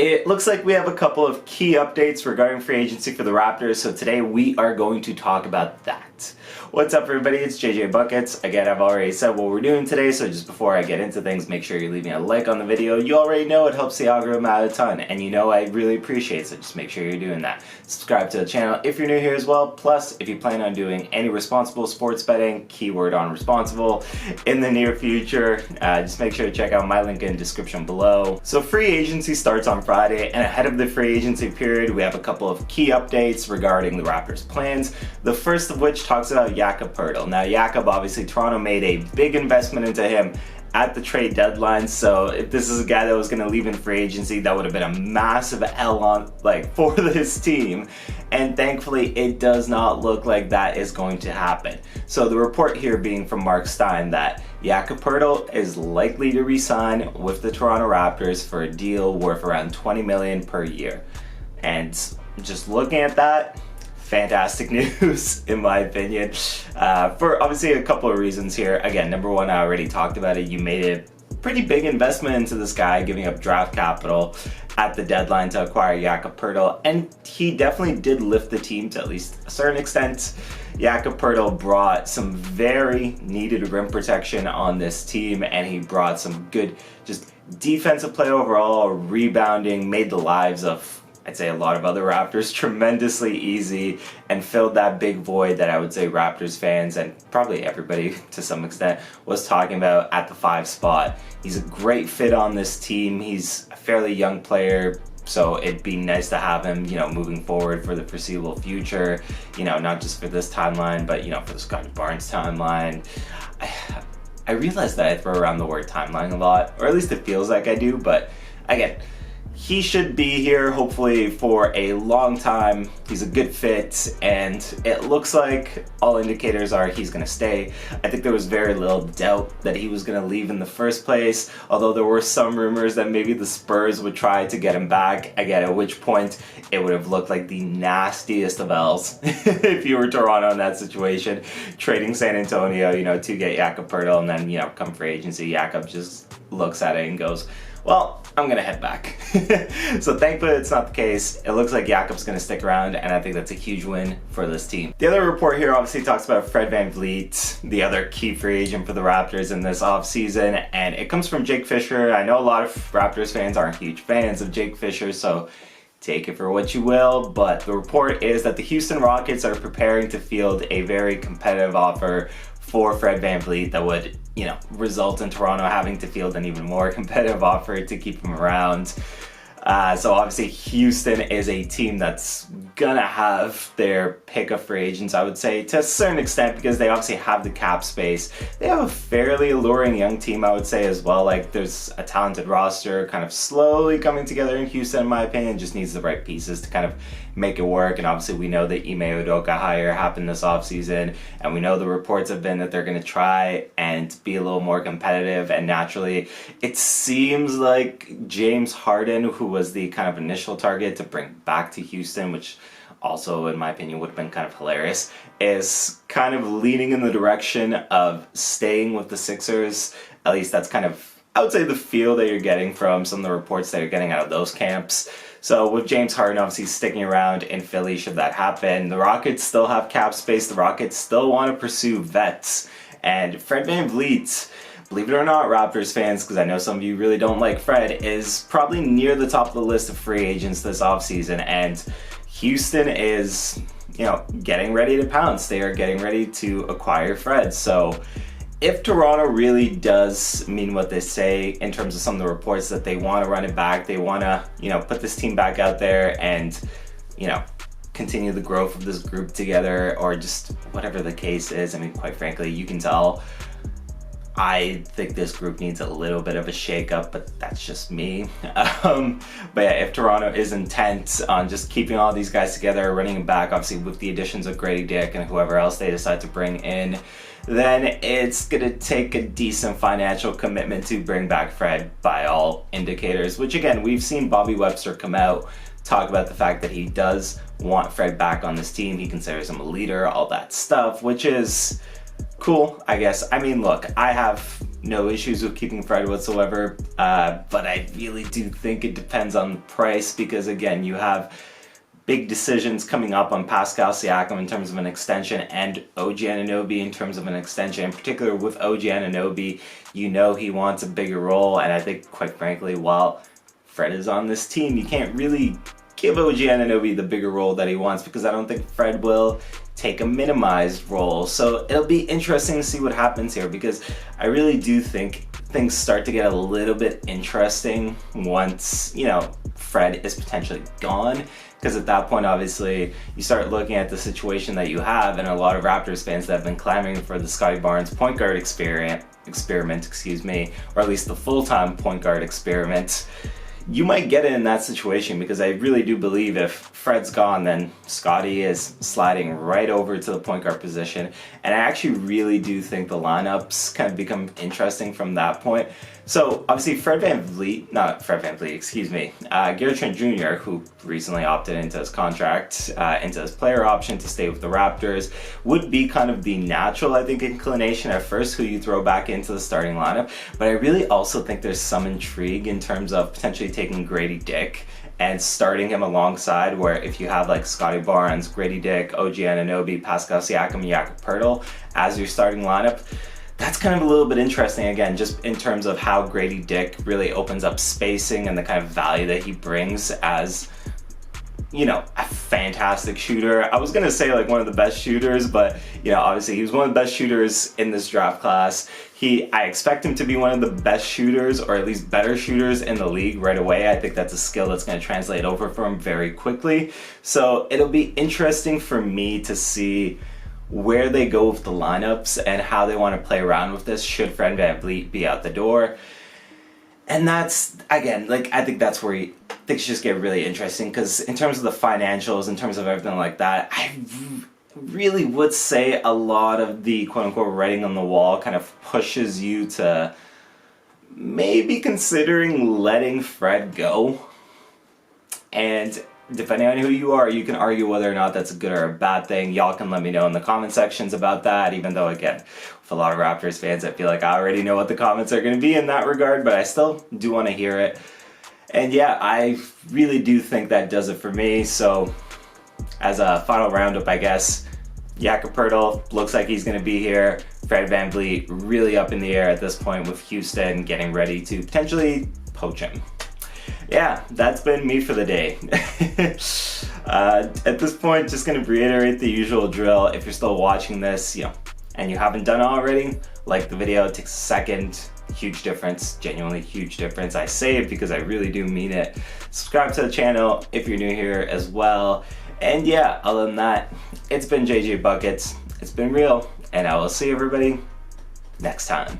It looks like we have a couple of key updates regarding free agency for the Raptors, so today we are going to talk about that. What's up everybody, it's JJ Buckets. Again, I've already said what we're doing today, so just before I get into things, make sure you're leaving a like on the video. You already know it helps the algorithm out a ton, and you know I really appreciate it, so just make sure you're doing that. Subscribe to the channel if you're new here as well, plus if you plan on doing any responsible sports betting, keyword on responsible, in the near future, just make sure to check out my link in the description below. So free agency starts on Friday, and ahead of the free agency period, we have a couple of key updates regarding the Raptors' plans. The first of which talks about Jakob Poeltl. Now Jakob, obviously Toronto made a big investment into him at the trade deadline, so if this is a guy that was going to leave in free agency, that would have been a massive L on for this team, and thankfully it does not look like that is going to happen. So the report here being from Mark Stein that Jakob Poeltl is likely to re-sign with the Toronto Raptors for a deal worth around $20 million per year. And just looking at that, fantastic news in my opinion, for obviously a couple of reasons here. Again, number one, I already talked about it. You made a pretty big investment into this guy, giving up draft capital at the deadline to acquire Jakob Poeltl, and he definitely did lift the team to at least a certain extent. Jakob Poeltl brought some very needed rim protection on this team, and he brought some good just defensive play overall, rebounding, made the lives of, I'd say, a lot of other Raptors tremendously easy, and filled that big void that I would say Raptors fans and probably everybody to some extent was talking about at the 5 spot. He's a great fit on this team. He's a fairly young player, so it'd be nice to have him, moving forward for the foreseeable future, not just for this timeline, but, for the Scotty Barnes timeline. I realize that I throw around the word timeline a lot, or at least it feels like I do, but again, he should be here hopefully for a long time. He's a good fit, and it looks like all indicators are he's going to stay. I think there was very little doubt that he was going to leave in the first place, although there were some rumors that maybe the Spurs would try to get him back, again, at which point it would have looked like the nastiest of L's if you were Toronto in that situation, trading San Antonio, to get Jakob Poeltl, and then, come free agency, Jakob just looks at it and goes, well, I'm gonna head back. So thankfully it's not the case. It looks like Jakob's gonna stick around, and I think that's a huge win for this team. The other report here obviously talks about Fred VanVleet, the other key free agent for the Raptors in this offseason, and it comes from Jake Fisher. I know a lot of Raptors fans aren't huge fans of Jake Fisher, so take it for what you will, but the report is that the Houston Rockets are preparing to field a very competitive offer for Fred VanVleet that would, result in Toronto having to field an even more competitive offer to keep him around. So obviously Houston is a team that's gonna have their pick of free agents, I would say, to a certain extent, because they obviously have the cap space. They have a fairly alluring young team, I would say, as well. There's a talented roster kind of slowly coming together in Houston, in my opinion. Just needs the right pieces to kind of make it work. And obviously we know the Ime Udoka hire happened this offseason, and we know the reports have been that they're going to try and be a little more competitive, and naturally it seems like James Harden, who was the kind of initial target to bring back to Houston, which also in my opinion would have been kind of hilarious, is kind of leaning in the direction of staying with the Sixers. At least that's kind of, I would say, the feel that you're getting from some of the reports that you're getting out of those camps. So with James Harden obviously sticking around in Philly, should that happen, the Rockets still have cap space. The Rockets still want to pursue vets. And Fred VanVleet, believe it or not, Raptors fans, because I know some of you really don't like Fred, is probably near the top of the list of free agents this offseason. And Houston is, getting ready to pounce. They are getting ready to acquire Fred. So if Toronto really does mean what they say in terms of some of the reports that they want to run it back, they want to, put this team back out there and, continue the growth of this group together, or just whatever the case is. I mean, quite frankly, you can tell I think this group needs a little bit of a shake-up, but that's just me. But yeah, if Toronto is intent on just keeping all these guys together, running them back, obviously with the additions of Grady Dick and whoever else they decide to bring in, then it's gonna take a decent financial commitment to bring back Fred by all indicators, which again, we've seen Bobby Webster come out, talk about the fact that he does want Fred back on this team. He considers him a leader, all that stuff, which is cool, I guess. I mean, look, I have no issues with keeping Fred whatsoever, but I really do think it depends on the price, because again, you have big decisions coming up on Pascal Siakam in terms of an extension and OG Anunoby in terms of an extension. In particular with OG Anunoby, you know he wants a bigger role, and I think quite frankly, while Fred is on this team, you can't really give OG Anunoby the bigger role that he wants, because I don't think Fred will take a minimized role. So it'll be interesting to see what happens here, because I really do think things start to get a little bit interesting once, you know, Fred is potentially gone. Because at that point, obviously, you start looking at the situation that you have, and a lot of Raptors fans that have been clamoring for the Scotty Barnes point guard experiment, or at least the full-time point guard experiment. You might get it in that situation, because I really do believe if Fred's gone, then Scotty is sliding right over to the point guard position. And I actually really do think the lineups kind of become interesting from that point. So obviously Gary Trent Jr., who recently opted into his contract, into his player option to stay with the Raptors, would be kind of the natural, I think, inclination at first, who you throw back into the starting lineup. But I really also think there's some intrigue in terms of potentially taking Grady Dick and starting him alongside, where if you have like Scotty Barnes, Grady Dick, OG Anunoby, Pascal Siakam, Jakob Poeltl as your starting lineup, that's kind of a little bit interesting, again, just in terms of how Grady Dick really opens up spacing and the kind of value that he brings as, you know, a fantastic shooter. I was gonna say like one of the best shooters, but you know, obviously he was one of the best shooters in this draft class. I expect him to be one of the best shooters, or at least better shooters in the league right away. I think that's a skill that's going to translate over for him very quickly. So it'll be interesting for me to see where they go with the lineups and how they want to play around with this should Fred VanVleet be out the door. And that's, again, like, I think that's where things just get really interesting, because in terms of the financials, in terms of everything like that, I really would say a lot of the quote-unquote writing on the wall kind of pushes you to maybe considering letting Fred go. And depending on who you are, you can argue whether or not that's a good or a bad thing. Y'all can let me know in the comment sections about that, even though, again, with a lot of Raptors fans, I feel like I already know what the comments are going to be in that regard, but I still do want to hear it. And yeah, I really do think that does it for me. So as a final roundup, I guess, Jakob Poeltl looks like he's going to be here. Fred VanVleet really up in the air at this point, with Houston getting ready to potentially poach him. Yeah, that's been me for the day. At this point, just going to reiterate the usual drill. If you're still watching this, you know, and you haven't done it already, like the video. It takes a second. Huge difference, genuinely huge difference. I say it because I really do mean it. Subscribe to the channel if you're new here as well. And yeah, other than that, it's been JJ Buckets. It's been real, and I will see everybody next time.